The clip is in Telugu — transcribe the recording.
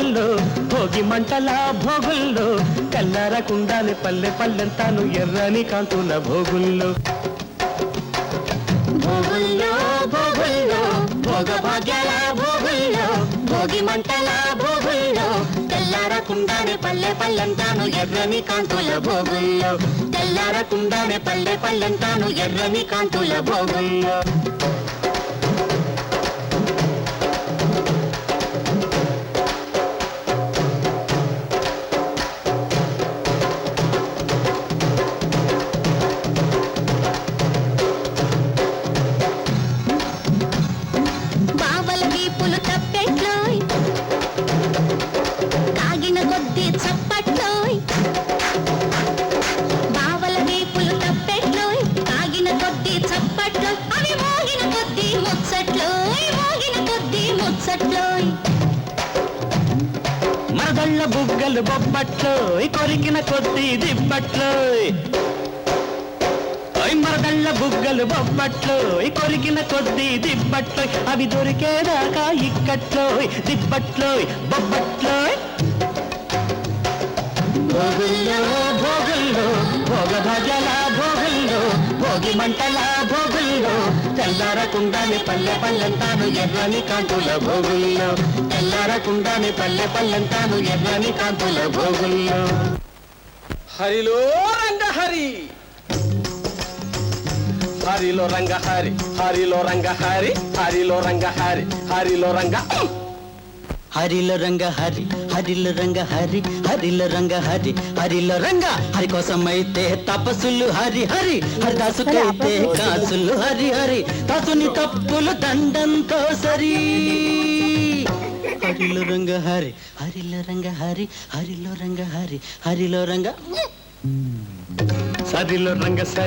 భోగుల్లో భోగి మంటల భోగుల్లో కల్లారకుండానే పల్లె పల్లెంతాను ఎర్రని కాంతుల భోగుల్లో భోగుల్లో భోగుల్లో భోగ భాగ్యాల భోగుల్లో భోగి మంటల భోగుల్లో తెల్లారకుండానే పల్లె పల్లెంతాను ఎర్రని కాంతుల భోగుల్లో తెల్లారకుండానే పల్లె పల్లెంతాను ఎర్రని కాంతుల భోగుల్లో మరదళ్ళ బుగ్గలు బొబ్బట్లో కొరికిన కొద్ది దిబ్బట్లో మరదళ్ళ బుగ్గలు బొబ్బట్లో కొరికిన కొద్ది దిబ్బట్లో అవి దొరికేదాకా ఇక్కట్లో దిబ్బట్లో బొబ్బట్లో భోగుల్లో భోగుల్లో భోగ భాగ్యాల భోగుల్లో భోగి మంటల భోగుల్లో తెల్లారకుండానే పల్లె పల్లెంతాను ఎర్రని కాంతుల భోగుల్లో తెల్లారకుండానే పల్లె పల్లెంతాను ఎర్రని కాంతుల భోగుల్లో హరిలో రంగ హరి హరిలో రంగ హరి హరిలో రంగ హరి హరిలో రంగ హరి హరిలో రంగ హరిలో రంగ హరి హరిలో రంగ హరి హరిలో రంగ హరి హరిలో రంగ హరి కోసమైతే తపస్సులు హరి హరి హరిదాసుకైతే కాసులు హరి హరి దాసుని తప్పులు దండంతో సరి హరిలో రంగ హరి హరిలో రంగ హరి హరిలో రంగ హరి హరిలో రంగ సరిలో రంగ